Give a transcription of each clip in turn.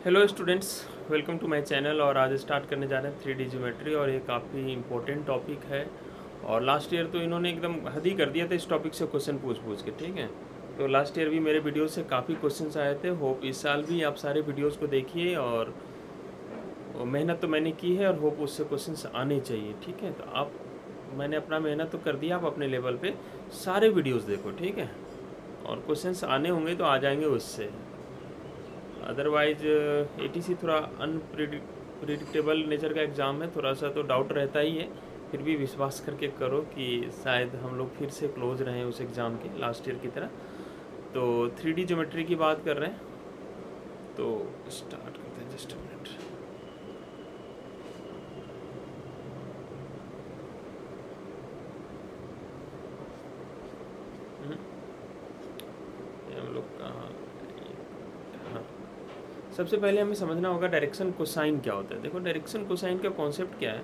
Hello students, welcome to my channel. और आज start करने जा रहे हैं 3D ज्योमेट्री, और ये काफ़ी इंपॉर्टेंट टॉपिक है। और लास्ट ईयर तो इन्होंने एकदम हद ही कर दिया था इस टॉपिक से क्वेश्चन पूछ पूछ के, ठीक है। तो लास्ट ईयर भी मेरे वीडियो से काफ़ी क्वेश्चंस आए थे। होप इस साल भी आप सारे वीडियोज़ को देखिए, और मेहनत तो मैंने की है और होप उससे क्वेश्चंस आने चाहिए, ठीक है। तो आप, मैंने अपना मेहनत तो कर दिया, आप अपने लेवल पे सारे वीडियोज़ देखो, ठीक है। और क्वेश्चंस आने होंगे तो आ जाएंगे उससे। अदरवाइज एटीसी थोड़ा अनप्रिडिक्टेबल नेचर का एग्ज़ाम है, थोड़ा सा तो डाउट रहता ही है। फिर भी विश्वास करके करो कि शायद हम लोग फिर से क्लोज रहें उस एग्ज़ाम के लास्ट ईयर की तरह। तो 3D ज्योमेट्री की बात कर रहे हैं, तो स्टार्ट करते हैं। Just a minute. हम लोग कहाँ, हाँ, सबसे पहले हमें समझना होगा डायरेक्शन कोसाइन क्या होता है। देखो, डायरेक्शन कोसाइन का कॉन्सेप्ट क्या है,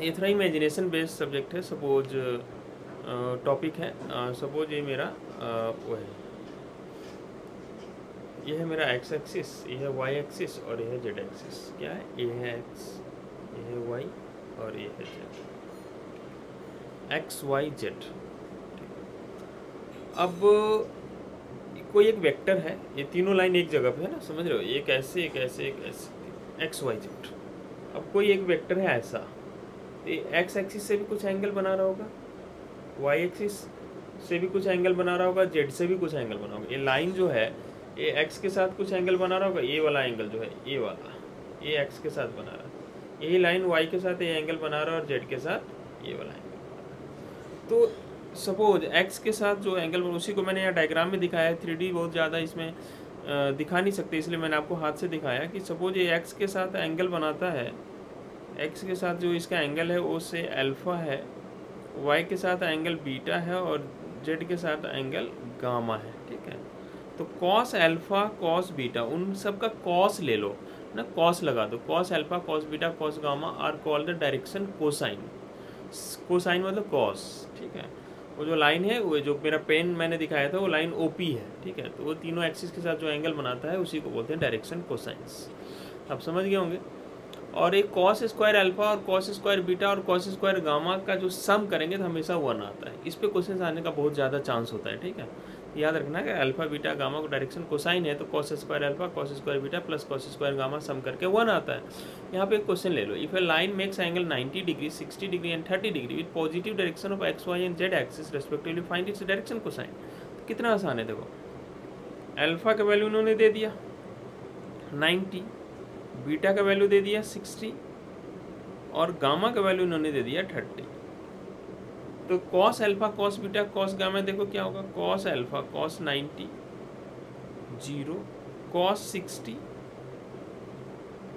ये थोड़ा इमेजिनेशन बेस्ड सब्जेक्ट है। सपोज टॉपिक है, सपोज ये मेरा वो है, ये है मेरा एक्स एक्सिस, ये है वाई एक्सिस और ये है जेड एक्सिस। क्या है, ये है एक्स, ये है वाई और ये है जेड। X Y Z. अब कोई एक वेक्टर है, ये तीनों लाइन एक जगह पे है ना, समझ रहे हो, एक ऐसे एक ऐसे एक ऐसे, एक्स वाई जेड। अब कोई एक वेक्टर है ऐसा, तो ये एक्स एक्सिस से भी कुछ एंगल बना रहा होगा, वाई एक्सिस से भी कुछ एंगल बना रहा होगा, जेड से भी कुछ एंगल बना होगा। ये लाइन जो है, ये एक्स के साथ कुछ एंगल बना रहा होगा, ये वाला एंगल जो है, ये वाला, ये एक्स के साथ बना रहा है। यही लाइन वाई के साथ ये एंगल बना रहा है और जेड के साथ ये वाला एंगल बना रहा है। तो सपोज एक्स के साथ जो एंगल, उसी को मैंने यहाँ डायग्राम में दिखाया है। 3D बहुत ज़्यादा इसमें दिखा नहीं सकते, इसलिए मैंने आपको हाथ से दिखाया कि सपोज ये एक्स के साथ एंगल बनाता है, एक्स के साथ जो इसका एंगल है वो से अल्फ़ा है, वाई के साथ एंगल बीटा है और जेड के साथ एंगल गामा है, ठीक है। तो कॉस अल्फ़ा कॉस बीटा, उन सब का कॉस ले लो ना, कॉस लगा दो। Cos alpha cos beta cos gamma are called the direction cosine. Cosine मतलब कॉस, ठीक है। वो जो लाइन है, वो जो मेरा पेन मैंने दिखाया था, वो लाइन ओपी है, ठीक है। तो वो तीनों एक्सिस के साथ जो एंगल बनाता है उसी को बोलते हैं डायरेक्शन कोसाइंस। आप समझ गए होंगे। और एक कॉस स्क्वायर अल्फा और कॉस स्क्वायर बीटा और कॉस स्क्वायर गामा का जो सम करेंगे तो हमेशा 1 आता है। इस पे क्वेश्चन आने का बहुत ज़्यादा चांस होता है, ठीक है। याद रखना है कि अल्फा बीटा गामा को डायरेक्शन कोसाइन है, तो cos square alpha cos square beta plus cos square gamma sum करके 1 आता है। यहाँ पे एक क्वेश्चन ले लो, if a line makes angle 90 degree 60 degree and 30 degree with positive direction of X Y and Z axis respectively find its direction cosine. तो कितना आसान है, देखो अल्फा का वैल्यू उन्होंने दे दिया 90, बीटा का वैल्यू दे दिया 60 और गामा का वैल्यू इन्होंने दे दिया 30। तो cos alpha cos beta cos gamma, देखो क्या होगा, cos alpha cos 90 0, cos 60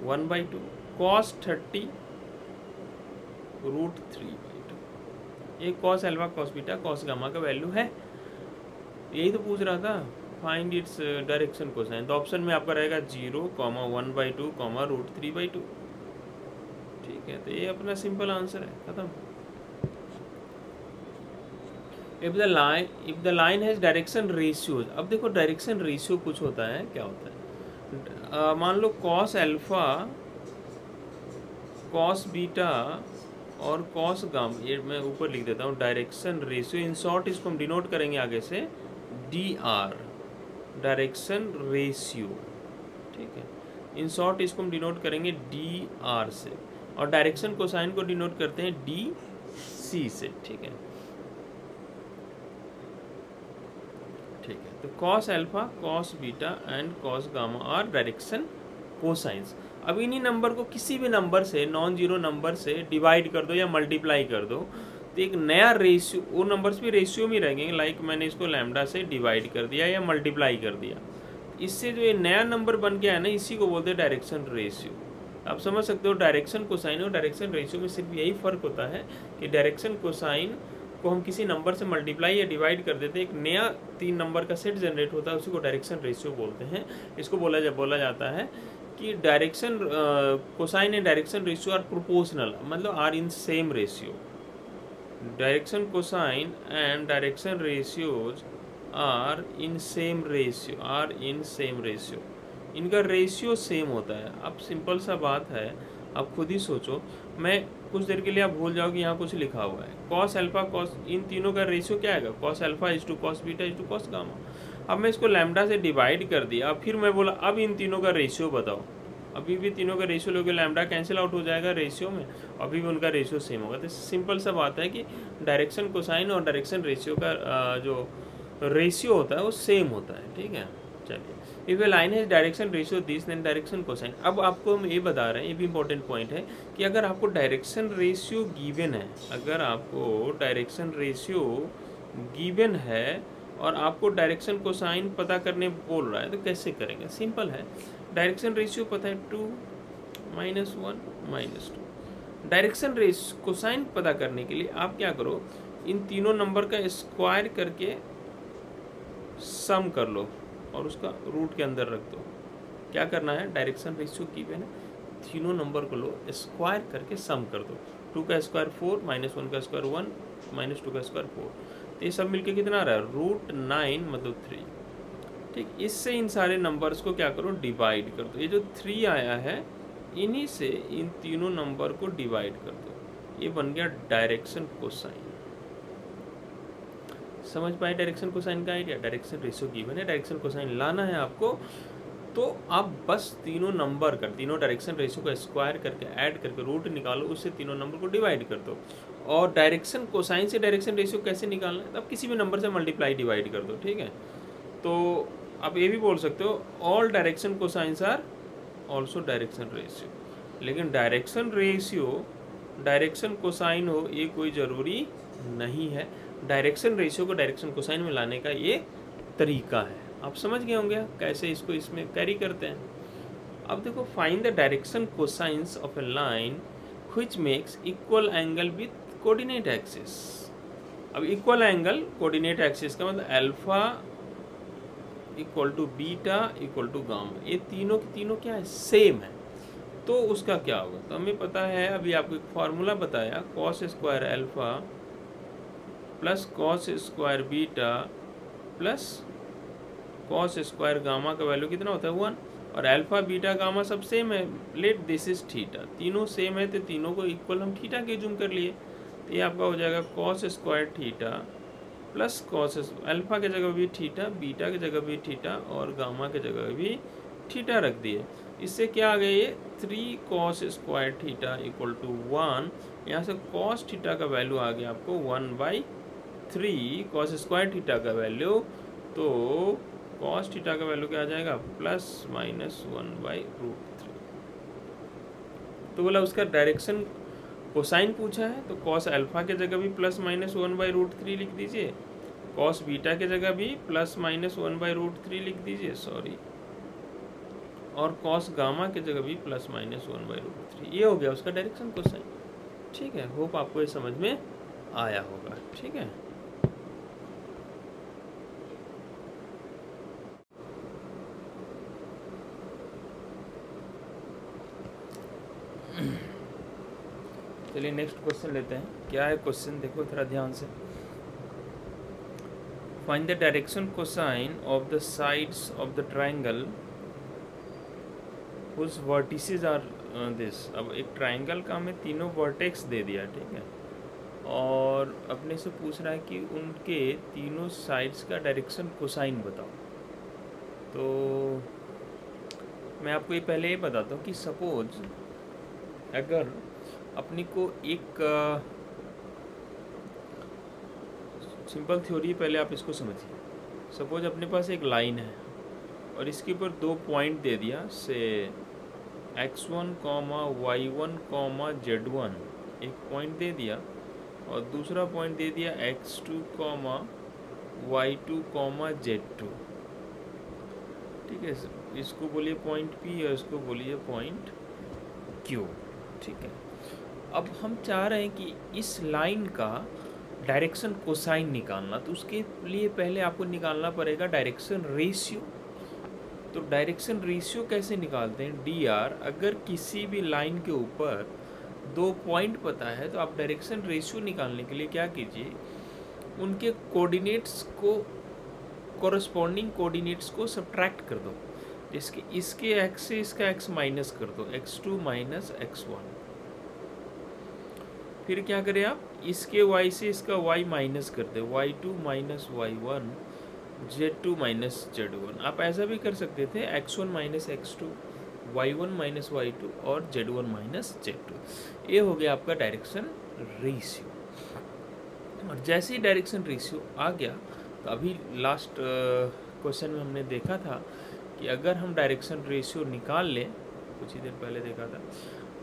1/2, cos 30 √3/2। ये cos alpha cos beta cos gamma का वैल्यू है। यही तो पूछ रहा था, फाइंड इट्स डायरेक्शन कोसाइन। तो ऑप्शन में आपका रहेगा 0, 1/2, √3/2, ठीक है। तो ये अपना सिंपल आंसर है, खत्म। If the line has direction ratios. अब देखो डायरेक्शन रेशियो कुछ होता है, क्या होता है, मान लो कॉस अल्फा कॉस बीटा और कॉस गामा, ये मैं ऊपर लिख देता हूँ डायरेक्शन रेशियो। इन शॉर्ट इसको हम डिनोट करेंगे आगे से DR, डायरेक्शन रेशियो, ठीक है। इन शॉर्ट इसको हम डिनोट करेंगे DR से, और डायरेक्शन कोसाइन को डिनोट करते हैं DC से, ठीक है। ठीक है, तो cos alpha cos beta and cos gamma are direction cosines. अब इन्हीं नंबर को किसी भी नंबर से, नॉन जीरो नंबर से डिवाइड कर दो या मल्टीप्लाई कर दो, तो एक नया रेशियो, वो नंबर्स भी रेशियो में रहेंगे। लाइक मैंने इसको लैम्डा से डिवाइड कर दिया या मल्टीप्लाई कर दिया, इससे जो ये नया नंबर बन गया है ना, इसी को बोलते हैं डायरेक्शन रेशियो। आप समझ सकते हो डायरेक्शन कोसाइन और डायरेक्शन रेशियो में सिर्फ यही फ़र्क होता है कि डायरेक्शन कोसाइन को हम किसी नंबर से मल्टीप्लाई या डिवाइड कर देते हैं, एक नया 3 नंबर का सेट जनरेट होता है, उसी को डायरेक्शन रेशियो बोलते हैं। इसको बोला जाता है कि direction cosine and direction ratio are proportional, मतलब are in same ratio. Direction cosine and direction ratios are in same ratio, इनका रेशियो सेम होता है। अब सिंपल सा बात है, आप खुद ही सोचो। मैं कुछ देर के लिए आप भूल जाओ कि यहाँ कुछ लिखा हुआ है। कॉस अल्फा कॉस, इन तीनों का रेशियो क्या आएगा? Cos alpha is to cos beta is to cos gamma. अब मैं इसको लैम्डा से डिवाइड कर दिया, फिर मैं बोला अब इन तीनों का रेशियो बताओ। अभी भी तीनों का रेशियो लोगे, लैम्डा कैंसिल आउट हो जाएगा रेशियो में, अभी भी उनका रेशियो सेम होगा। तो सिंपल सा बात है कि डायरेक्शन कोसाइन और डायरेक्शन रेशियो का जो रेशियो होता है वो सेम होता है, ठीक है। चलिए, इफ ए लाइन है direction ratio this then direction cosine. अब आपको हम ये बता रहे हैं, ये भी इंपॉर्टेंट पॉइंट है कि अगर आपको डायरेक्शन रेशियो गिवन है, अगर आपको डायरेक्शन रेशियो गिवन है और आपको डायरेक्शन कोसाइन पता करने बोल रहा है, तो कैसे करेंगे? सिंपल है, डायरेक्शन रेशियो पता है 2 -1 -2। डायरेक्शन रेशियो कोसाइन पता करने के लिए आप क्या करो, इन तीनों नंबर का स्क्वायर करके सम कर लो और उसका रूट के अंदर रख दो। क्या करना है? डायरेक्शन रेशियो गिवन है, तीनों नंबर को लो, स्क्वायर करके सम कर दो। 2 का स्क्वायर 4, -1 का स्क्वायर 1, -2 का स्क्वायर 4। तो ये सब मिलके कितना आ रहा है? √9 मतलब 3। ठीक, इससे इन सारे नंबर्स को क्या करो? डिवाइड कर दो। ये जो 3 आया है, इन्हीं से इन तीनों नंबर को डिवाइड कर दो। ये बन गया डायरेक्शन कोसाइन। समझ पाए डायरेक्शन कोसाइन का आइडिया? डायरेक्शन रेशियो गिवन है, डायरेक्शन कोसाइन लाना है आपको, तो आप बस तीनों नंबर का, तीनों डायरेक्शन रेशियो का स्क्वायर करके ऐड करके रूट निकालो, उससे तीनों नंबर को डिवाइड कर दो। और डायरेक्शन कोसाइन से डायरेक्शन रेशियो कैसे निकालना है? तब किसी भी नंबर से मल्टीप्लाई डिवाइड कर दो, ठीक है। तो आप ये भी बोल सकते हो all direction cosines are also direction ratio, लेकिन डायरेक्शन रेशियो डायरेक्शन कोसाइन हो ये कोई ज़रूरी नहीं है। डायरेक्शन रेशियो को डायरेक्शन कोसाइन में लाने का ये तरीका है। आप समझ गए होंगे कैसे इसको इसमें कैरी करते हैं। अब देखो, find the direction cosines of a line which makes equal angle with coordinate axis. अब इक्वल एंगल कोऑर्डिनेट एक्सिस का मतलब alpha equal to beta equal to gamma, ये तीनों के तीनों क्या है? सेम है। तो उसका क्या होगा? तो हमें पता है, अभी आपको एक फार्मूला बताया, cos square alpha plus cos square beta plus cos square gamma का वैल्यू कितना होता है? 1। और अल्फा बीटा गामा सब सेम है, लेट दिस इज थीटा। तीनों सेम है तो तीनों को इक्वल हम थीटा के जूम कर लिए, तो ये आपका हो जाएगा cos square theta plus cos, alpha के जगह भी थीटा, बीटा की जगह भी थीटा और गामा के जगह भी थीटा रख दिए। इससे क्या आ गया? ये 3 cos square theta equal to 1। यहाँ से कॉस थीटा का वैल्यू आ गया आपको 1/3 कॉस स्क्वायर थीटा का वैल्यू। तो कॉस थीटा का वैल्यू क्या आ जाएगा? +-1/√3। तो बोला उसका डायरेक्शन कोसाइन पूछा है, तो कॉस अल्फा के जगह भी +-1/√3 लिख दीजिए, कॉस बीटा के जगह भी +-1/√3 लिख दीजिए, सॉरी, और कॉस गामा के जगह भी +-1/√3। ये हो गया उसका डायरेक्शन कोसाइन। ठीक है, होप आपको ये समझ में आया होगा। ठीक है, चलिए नेक्स्ट क्वेश्चन लेते हैं। क्या है क्वेश्चन? देखो थोड़ा ध्यान से। Find the direction cosine of the sides of the triangle whose vertices are this. अब एक ट्राइंगल का हमें तीनों वर्टेक्स दे दिया, ठीक है, और अपने से पूछ रहा है कि उनके तीनों साइड्स का डायरेक्शन कोसाइन बताओ। तो मैं आपको ये पहले ये बताता हूँ कि सपोज अगर अपनी को एक सिंपल थ्योरी, पहले आप इसको समझिए। सपोज अपने पास एक लाइन है और इसके ऊपर 2 पॉइंट दे दिया, से x1, y1, z1 एक पॉइंट दे दिया, और दूसरा पॉइंट दे दिया x2, y2, z2। ठीक है, इसको बोलिए पॉइंट P और इसको बोलिए पॉइंट Q। ठीक है, अब हम चाह रहे हैं कि इस लाइन का डायरेक्शन कोसाइन निकालना, तो उसके लिए पहले आपको निकालना पड़ेगा डायरेक्शन रेशियो। तो डायरेक्शन रेशियो कैसे निकालते हैं? dr, अगर किसी भी लाइन के ऊपर 2 पॉइंट पता है तो आप डायरेक्शन रेशियो निकालने के लिए क्या कीजिए, उनके कोऑर्डिनेट्स को, कोरस्पॉन्डिंग कोऑर्डिनेट्स को सब्ट्रैक्ट कर दो। इसके इसके x से इसका x माइनस कर दो, x2 माइनस x1। फिर क्या करें आप, इसके y से इसका y माइनस कर दे, y2 minus y1, z2 minus z1। आप ऐसा भी कर सकते थे, x1 minus x2, y1 minus y2 और z1 माइनस z2। ये हो गया आपका डायरेक्शन रेशियो। और जैसे ही डायरेक्शन रेशियो आ गया, तो अभी लास्ट क्वेश्चन में हमने देखा था कि अगर हम डायरेक्शन रेशियो निकाल लें, कुछ ही देर पहले देखा था,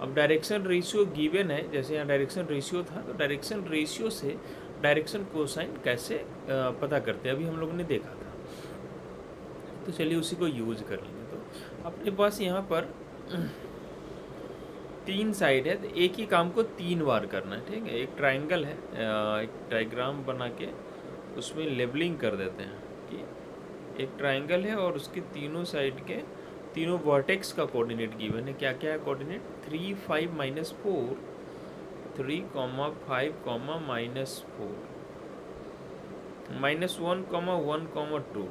अब डायरेक्शन रेशियो गिवन है, जैसे यहाँ डायरेक्शन रेशियो था, तो डायरेक्शन रेशियो से डायरेक्शन कोसाइन कैसे पता करते हैं, अभी हम लोगों ने देखा था। तो चलिए उसी को यूज कर लेंगे। तो अपने पास यहाँ पर 3 साइड है, तो एक ही काम को 3 बार करना है, ठीक है। एक ट्राइंगल है, एक डायग्राम बना के उसमें लेबलिंग कर देते हैं कि एक ट्राइंगल है और उसके तीनों साइड के तीनों वर्टेक्स का कोऑर्डिनेट गिवन है। क्या क्या है कोऑर्डिनेट, 3, 5, -4, 3, 5, -4, -1, 1, 2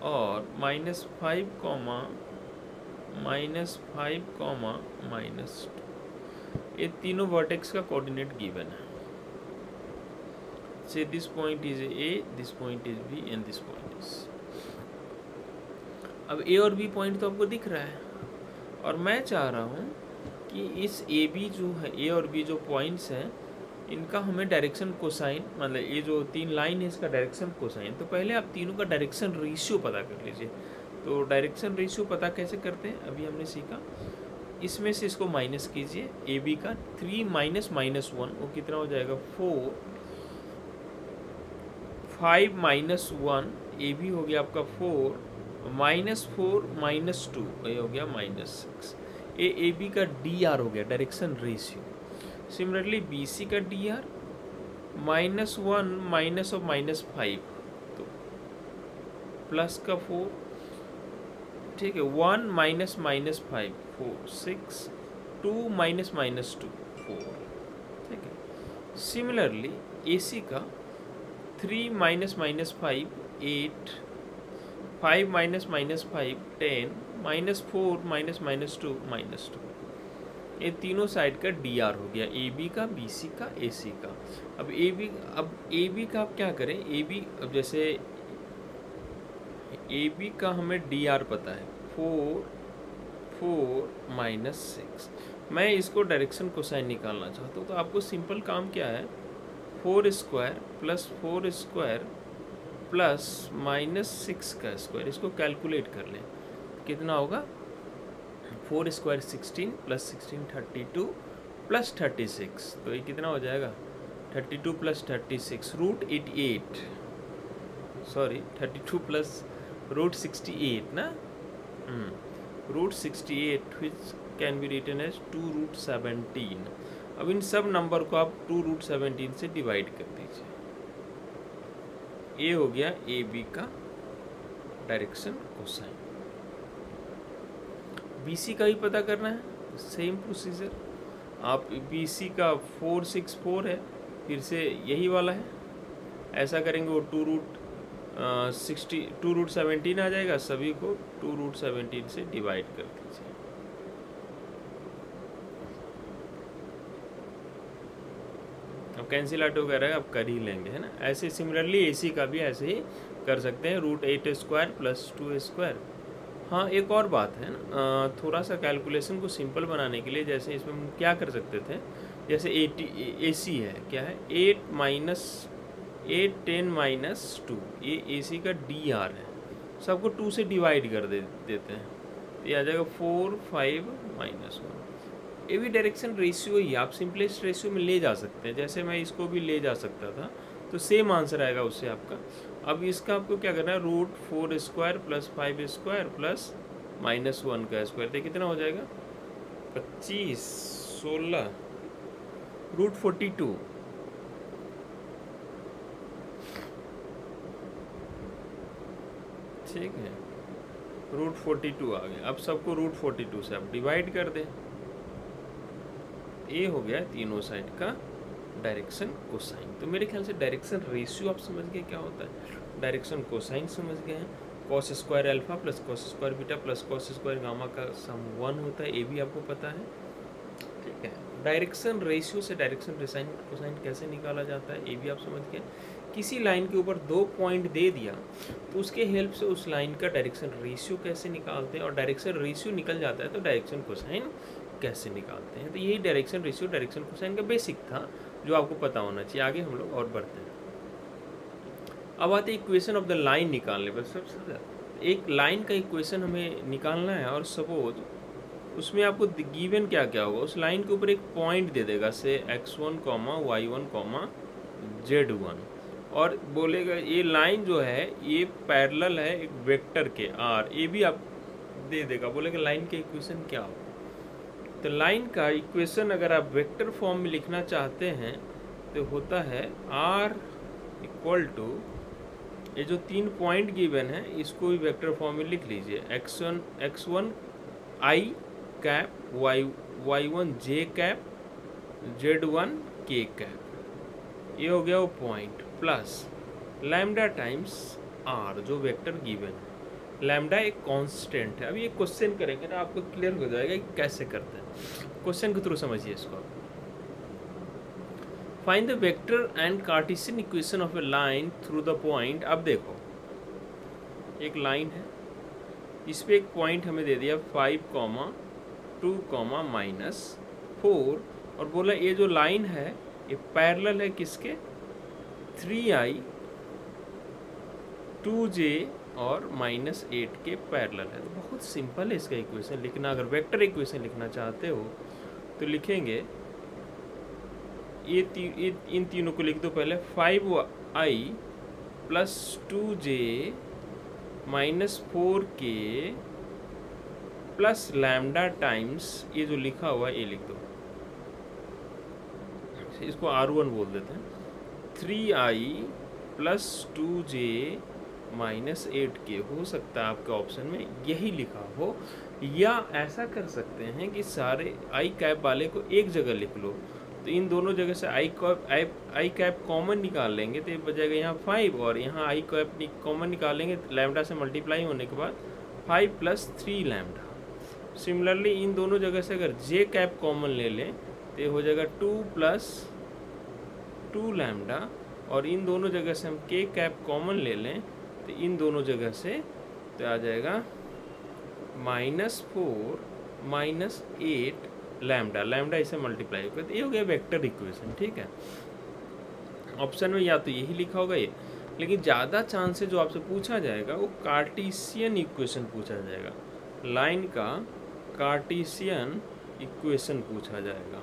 और -5, -5, -2। ये तीनों वर्टेक्स का कोऑर्डिनेट गिवन है। Say this point is A, this point is B and this point is. अब ए और बी पॉइंट तो आपको दिख रहा है, और मैं चाह रहा हूँ कि इस ए बी जो है, ए और बी जो पॉइंट्स हैं, इनका हमें डायरेक्शन कोसाइन, मतलब ये जो 3 लाइन है इसका डायरेक्शन कोसाइन। तो पहले आप तीनों का डायरेक्शन रेशियो पता कर लीजिए। तो डायरेक्शन रेशियो पता कैसे करते हैं, अभी हमने सीखा। इसमें से इसको माइनस कीजिए, ए बी का 3 माइनस -1, वो कितना हो जाएगा 4, 5 -1, ए बी हो गया आपका 4, -4 -2, ये हो गया -6। ए बी का डी आर हो गया direction ratio. Similarly B C का डी आर -1 माइनस ऑफ -5, तो प्लस का 4, ठीक है, 1 माइनस -5, 4, 6, 2 माइनस -2, 4, ठीक है। सिमिलरली ए सी का 3 माइनस -5, 8, 5 माइनस -5, 10, -4 माइनस -2, -2। ये तीनों साइड का डी आर हो गया, ए बी का, बी सी का, ए सी का। अब ए बी का आप क्या करें, ए बी, अब जैसे ए बी का हमें डी आर पता है 4 -6। मैं इसको डायरेक्शन कोसाइन निकालना चाहता हूँ, तो आपको सिंपल काम क्या है, 4 स्क्वायर प्लस 4 स्क्वायर प्लस -6 का स्क्वायर, इसको कैलकुलेट कर लें। कितना होगा, 4 स्क्वायर 16 प्लस 16 32 प्लस 36, तो ये कितना हो जाएगा 32 प्लस 36 √88, सॉरी 32 प्लस √68 ना, √68 which can be written as 2√17। अब इन सब नंबर को आप 2√17 से डिवाइड कर दीजिए। ये हो गया ए बी का डायरेक्शन कोसाइन। बी सी का भी पता करना है, सेम प्रोसीजर। आप बी सी का 464 है, फिर से यही वाला है, ऐसा करेंगे वो 2√17 आ जाएगा, सभी को 2√17 से डिवाइड कर दीजिए। अब कैंसिल आउट वगैरह आप कर ही लेंगे, है ना। ऐसे सिमिलरली ए सी का भी ऐसे ही कर सकते हैं, √8² प्लस 2² हाँ, एक और बात है ना, थोड़ा सा कैलकुलेशन को सिंपल बनाने के लिए, जैसे इसमें हम क्या कर सकते थे, जैसे ए सी है, क्या है 8 10 -2, ये ए सी का डी आर है, सबको 2 से डिवाइड कर देते हैं, तो ये आ जाएगा 4 5 -1। ये भी डायरेक्शन रेशियो ही, आप सिंपलेस्ट रेशियो में ले जा सकते हैं, जैसे मैं इसको भी ले जा सकता था, तो सेम आंसर आएगा उससे आपका। अब इसका आपको क्या करना है, √4² प्लस 5² प्लस -1 का स्क्वायर, तो कितना हो जाएगा 25 16 √42, ठीक है, √42 आ गया। अब सबको √42 से आप डिवाइड कर दें, ये हो गया तीनों साइड का डायरेक्शन कोसाइन। तो मेरे ख्याल से डायरेक्शन रेशियो आप समझ गए क्या होता है, डायरेक्शन कोसाइन समझ गए हैं। Cos square alpha plus cos square beta plus cos square gamma का सम 1 होता है, ये भी आपको पता है। ठीक है, डायरेक्शन रेशियो से डायरेक्शन कोसाइन कैसे निकाला जाता है ये भी आप समझ गए। किसी लाइन के ऊपर 2 पॉइंट दे दिया तो उसके हेल्प से उस लाइन का डायरेक्शन रेशियो कैसे निकालते हैं, और डायरेक्शन रेशियो निकल जाता है तो डायरेक्शन कोसाइन कैसे निकालते हैं। तो यही डायरेक्शन रेशियो डायरेक्शन कोसाइन का बेसिक था जो आपको पता होना चाहिए। आगे हम लोग और बढ़ते हैं। अब आते हैं इक्वेशन ऑफ द लाइन निकालने पर। सबसे एक लाइन का इक्वेशन हमें निकालना है, और सपोज उसमें आपको गिवन क्या क्या होगा, उस लाइन के ऊपर एक पॉइंट दे देगा से x1, y1, z1, और बोलेगा ये लाइन जो है ये पैरेलल है एक वेक्टर के r, ये भी आप दे देगा, बोलेगा लाइन का इक्वेशन क्या हो। तो लाइन का इक्वेशन अगर आप वेक्टर फॉर्म में लिखना चाहते हैं तो होता है r इक्वल टू, ये जो 3 पॉइंट गिवन है इसको भी वेक्टर फॉर्म में लिख लीजिए, x1 i cap, y1 j cap, z1 k cap, ये हो गया वो point, plus lambda times r जो वेक्टर गिवन है। लैम्डा एक कांस्टेंट है। अभी ये क्वेश्चन करेंगे ना आपको क्लियर हो जाएगा कि कैसे करते हैं। क्वेश्चन के थ्रू समझिए इसको। Find the vector and Cartesian equation of a line through the point. अब देखो एक लाइन है, इस पे एक पॉइंट हमें दे दिया 5, 2, -4, और बोला ये जो लाइन है ये पैरेलल है किसके, 3i 2j और -8 के पैरेलल है। तो बहुत सिंपल है इसका इक्वेशन लिखना। अगर वेक्टर इक्वेशन लिखना चाहते हो तो लिखेंगे ये इन तीनों को लिख दो पहले, 5i plus 2j -4k plus lambda times ये जो लिखा हुआ है ये लिख दो, इसको R1 बोल देते हैं, 3i प्लस 2j -8k। हो सकता है आपके ऑप्शन में यही लिखा हो, या ऐसा कर सकते हैं कि सारे आई कैप वाले को एक जगह लिख लो। तो इन दोनों जगह से आई कैप कॉमन निकाल लेंगे तो ये बचेगा यहाँ 5, और यहाँ आई कैप कॉमन निकालेंगे लैम्डा से मल्टीप्लाई होने के बाद 5 + 3 लैम्डा। सिमिलरली इन दोनों जगह से अगर जे कैप कॉमन ले लें तो ये हो जाएगा 2 + 2 लैम्डा, और इन दोनों जगह से हम के कैप कॉमन ले लें तो इन दोनों जगह से तो आ जाएगा -4 -8 लैम्डा। लैम्डा इसे मल्टीप्लाई होगा तो ये हो गया वेक्टर इक्वेशन। ठीक है, ऑप्शन में या तो यही लिखा होगा ये, लेकिन ज़्यादा चांस है जो आपसे पूछा जाएगा वो कार्टेशियन इक्वेशन पूछा जाएगा। लाइन का कार्टेशियन इक्वेशन पूछा जाएगा।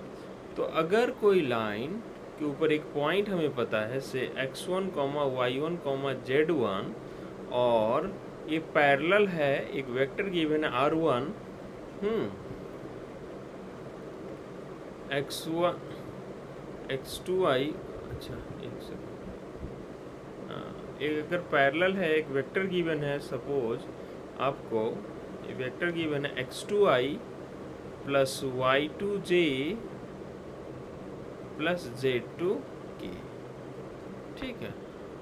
तो अगर कोई लाइन के ऊपर एक पॉइंट हमें पता है से x1, y1, z1, और ये पैरेलल है एक वेक्टर गिवन है R1, x1 x2i, अच्छा एक सेकंड, एक अगर पैरेलल है एक वेक्टर गिवन है, सपोज आपको ये वेक्टर गिवन है x2i plus y2j plus z2k। ठीक है,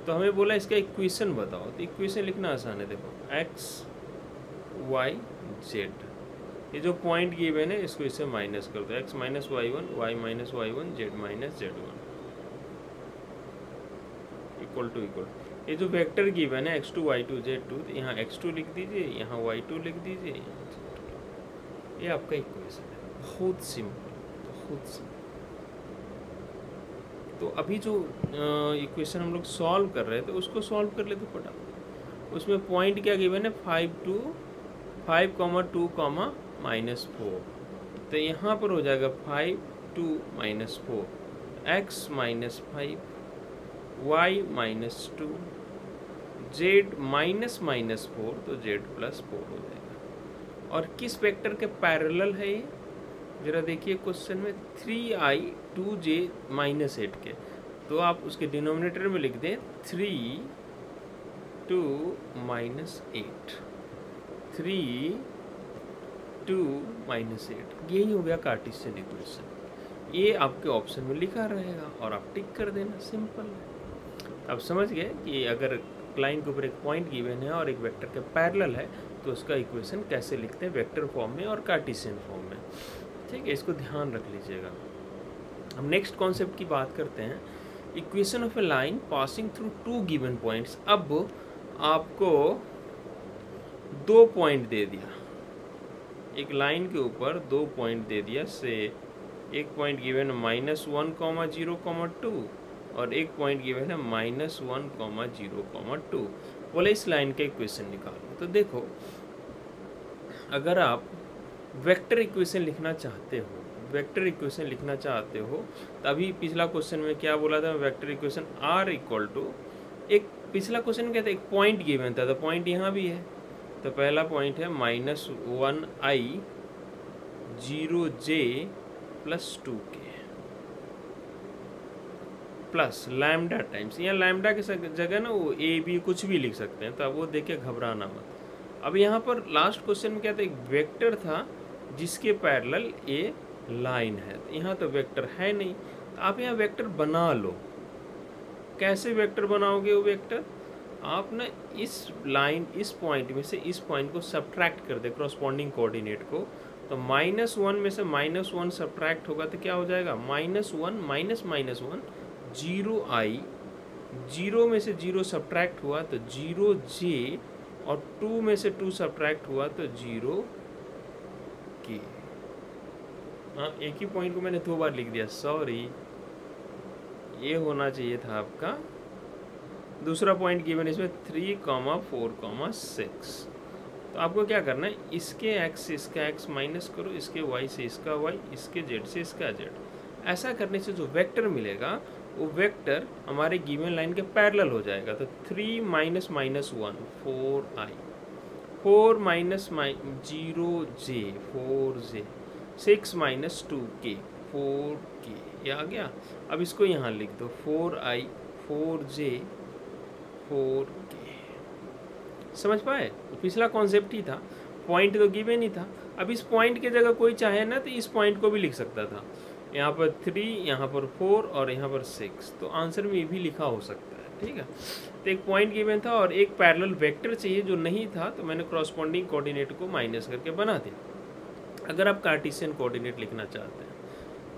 तो हमें बोला इसका इक्वेशन बताओ, तो इक्वेशन लिखना आसान है। देखो x y z, ये जो पॉइंट गिवन है इसको इससे माइनस कर दो, x - y1 y - y1 z - z1 equal to ये जो वेक्टर गिवन है x2 y2 z2, तो यहाँ x2 लिख दीजिए, यहाँ y2 लिख दीजिए, ये आपका इक्वेशन है। बहुत सिंपल, बहुत सिंपल। तो अभी जो इक्वेशन हम लोग सॉल्व कर रहे थे उसको सॉल्व कर ले तो फटाफट। उसमें पॉइंट क्या गिवन है 5, 2, 2, -4, तो यहाँ पर हो जाएगा 5, 2, -4, x - 5, y - 2, z -4, तो z + 4 हो जाएगा। और किस वेक्टर के पैरेलल है ये, जरा देखिए क्वेश्चन में 3i 2j -8 के, तो आप उसके डिनोमिनेटर में लिख दें 3 2 -8, 3 2 -8, यही हो गया कार्टेशियन इक्वेशन। ये आपके ऑप्शन में लिखा रहेगा और आप टिक कर देना, सिंपल है। अब समझ गए कि अगर एक लाइन के ऊपर एक पॉइंट गिवन है और एक वेक्टर के पैरेलल है, तो उसका इक्वेशन कैसे लिखते हैं, वेक्टर फॉर्म में और कार्टेशियन फॉर्म में। ठीक है, इसको ध्यान रख लीजिएगा। हम नेक्स्ट कॉन्सेप्ट की बात करते हैं, equation of a line passing through two given points. अब आपको 2 पॉइंट दे दिया, एक लाइन के ऊपर 2 पॉइंट दे दिया, से एक पॉइंट गिवन है -1,0,2 और एक पॉइंट गिवन है -1,0,2। बोले इस लाइन का इक्वेशन निकालो। तो देखो, अगर आप वेक्टर इक्वेशन लिखना चाहते हो, तो अभी पिछला क्वेश्चन में क्या बोला था, vector equation R equal to, एक पिछला क्वेश्चन में क्या था, एक पॉइंट गिवन था, तो पॉइंट यहाँ भी है। तो पहला पॉइंट है -1i 0j + 2k plus lambda times, यहाँ लैम्डा की जगह ना वो ए बी कुछ भी लिख सकते हैं, तो अब वो देख के घबराना मत। अब यहाँ पर लास्ट क्वेश्चन में क्या था, एक वेक्टर था जिसके पैरेलल ए लाइन है। तो यहाँ तो वेक्टर है नहीं, तो आप यहाँ वेक्टर बना लो। कैसे वेक्टर बनाओगे वो वेक्टर, आप ना इस लाइन, इस पॉइंट में से इस पॉइंट को सब्ट्रैक्ट कर दे, करस्पॉन्डिंग कोऑर्डिनेट को। तो -1 में से -1 सब्ट्रैक्ट होगा तो क्या हो जाएगा, -1 -1 0i, 0 में से 0 सब्ट्रैक्ट हुआ तो 0j, और 2 में से 2 सब्ट्रैक्ट हुआ तो 0k। हाँ, एक ही पॉइंट को मैंने 2 बार लिख दिया, सॉरी, ये होना चाहिए था आपका दूसरा पॉइंट गिवन इसमें 3, 4, 6। तो आपको क्या करना है, इसके x से इसका x माइनस करो, इसके y से इसका y, इसके z से इसका z। ऐसा करने से जो वेक्टर मिलेगा वो वेक्टर हमारे गिवन लाइन के पैरेलल हो जाएगा। तो 3 - -1 4i, 4 - 0j 4j, 6 - 2k 4k, ये आ गया। अब इसको यहाँ लिख दो, 4i 4j 4k। समझ पाए, पिछला कॉन्सेप्ट ही था, पॉइंट तो गिवन ही था। अब इस पॉइंट की जगह कोई चाहे ना तो इस पॉइंट को भी लिख सकता था, यहाँ पर 3, यहाँ पर 4 और यहाँ पर 6, तो आंसर में ये भी लिखा हो सकता है। ठीक है, तो एक पॉइंट गिवन था और एक पैरेलल वेक्टर चाहिए जो नहीं था, तो मैंने क्रॉसपॉन्डिंग कोऑर्डिनेट को माइनस करके बना दिया। अगर आप कार्टेशियन कोऑर्डिनेट लिखना चाहते हैं,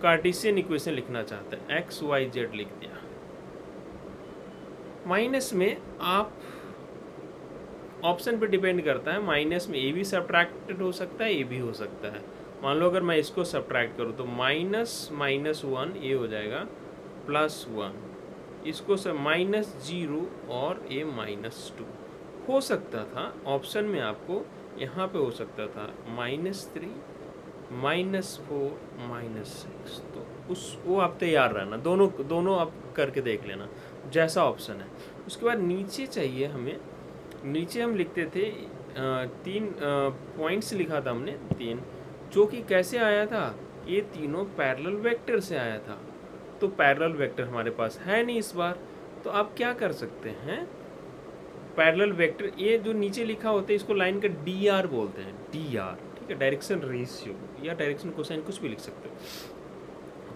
कार्टेशियन इक्वेशन लिखना चाहते हैं, x y z लिख दिया। माइनस में आप ऑप्शन पे डिपेंड करता है, माइनस में ए भी सब्ट्रैक्टेड हो सकता है, ए भी हो सकता है। मान लो अगर मैं इसको सब्ट्रैक्ट करूँ तो -1 ये हो जाएगा +1, इसको सब -0 और ए -2 हो सकता था। ऑप्शन में आपको यहाँ पे हो सकता था -3, -4, -6, तो वो आप तैयार रहना, दोनों आप करके देख लेना जैसा ऑप्शन है। उसके बाद नीचे चाहिए हमें, नीचे हम लिखते थे 3 पॉइंट्स लिखा था हमने 3, जो कि कैसे आया था, ये तीनों पैरेलल वेक्टर से आया था। तो पैरेलल वेक्टर हमारे पास है नहीं इस बार, तो आप क्या कर सकते हैं, पैरेलल वेक्टर ये जो नीचे लिखा होता है इसको लाइन का dr बोलते हैं, dr, ठीक है, डायरेक्शन रेशियो या डायरेक्शन कोसाइन कुछ भी लिख सकते हो।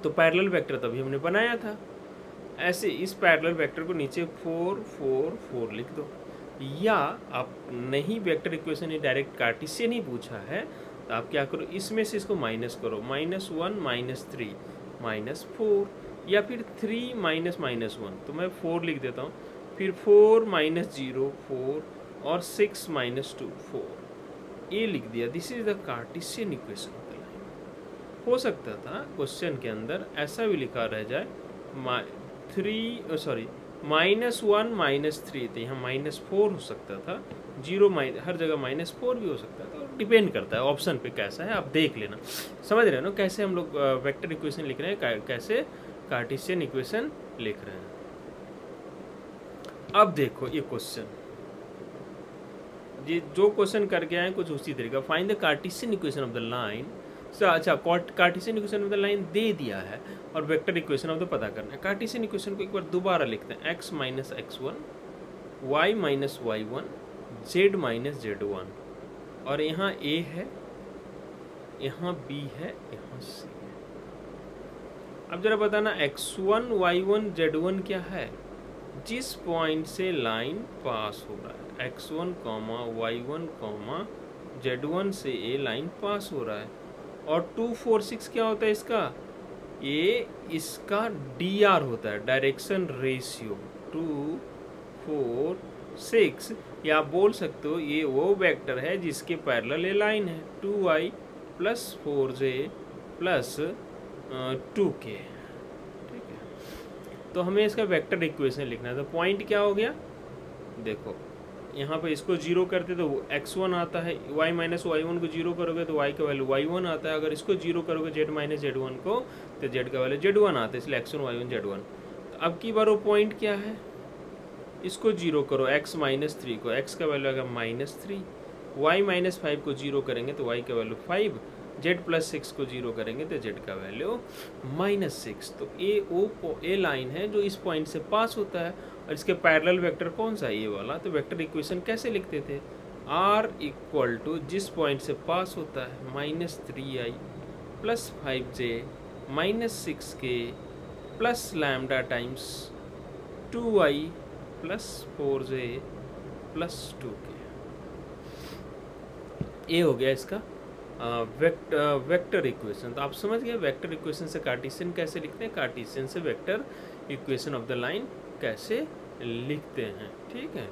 तो पैरेलल वेक्टर तभी हमने बनाया था। ऐसे इस पैरेलल वेक्टर को नीचे 4, 4, 4 लिख दो, या आप नहीं वेक्टर इक्वेशन ही डायरेक्ट कार्टेशियन ही पूछा है, तो आप क्या करो, इसमें से इसको माइनस करो, -1 - 3 -4, या फिर 3 - -1, तो मैं 4 लिख देता हूँ, फिर 4 - 0 4 और 6 - 2 4, ये लिख दिया। This is the Cartesian equation of the line. हो सकता था क्वेश्चन के अंदर ऐसा भी लिखा रह जाए -1 -3, तो यहाँ -4 हो सकता था, 0 हर जगह -4 भी हो सकता था, डिपेंड करता है ऑप्शन पे कैसा है, आप देख लेना। समझ रहे हो ना कैसे हम लोग वेक्टर इक्वेशन लिख रहे हैं, कैसे कार्टेशियन इक्वेशन लिख रहे हैं। अब देखो ये क्वेश्चन, ये जो क्वेश्चन करके आए कुछ उसी तरीका, find the Cartesian equation of the line. अच्छा, Cartesian equation of the line दे दिया है और वेक्टर इक्वेशन ऑफ द पता करना है। कार्टेशियन इक्वेशन को एक बार दोबारा लिखते हैं, x - x1 y - y1 z - z1, और यहाँ a है, यहाँ b है, यहाँ c है। अब जरा बताना x1 y1 z1 क्या है, जिस पॉइंट से लाइन पास हो रहा है, x1 y1 z1 से ये लाइन पास हो रहा है। और 2 4 6 क्या होता है इसका, ये इसका dr होता है, डायरेक्शन रेशियो 2 4 6, या आप बोल सकते हो ये वो वेक्टर है जिसके पैरेलल ये लाइन है 2y plus 4j plus 2k। ठीक है, तो हमें इसका वेक्टर इक्वेशन लिखना है। तो पॉइंट क्या हो गया, देखो यहाँ पे इसको जीरो करते तो x1 आता है, y माइनस y1 को जीरो करोगे तो y का वैल्यू y1 आता है, अगर इसको जीरो करोगे z माइनस z1 को तो z का वैल्यू z1 आता है, इसलिए x1 y1 z1। तो अब की बार वो पॉइंट क्या है, इसको जीरो करो x माइनस 3 को, x का वैल्यू आएगा -3, y माइनस 5 को जीरो करेंगे तो y का वैल्यू 5, z प्लस 6 को जीरो करेंगे तो z का वैल्यू -6। तो ए लाइन है जो इस पॉइंट से पास होता है, और इसके पैरेलल वेक्टर कौन सा है, ये वाला। तो वेक्टर इक्वेशन कैसे लिखते थे, r इक्वल टू जिस पॉइंट से पास होता है -3i plus 5j minus 6k plus lambda times 2i plus 4j plus 2k। ये हो गया इसका वेक्टर इक्वेशन। तो आप समझ गए वेक्टर इक्वेशन से कार्टेशियन कैसे लिखते हैं, कार्टेशियन से vector equation of the line कैसे लिखते हैं। ठीक है।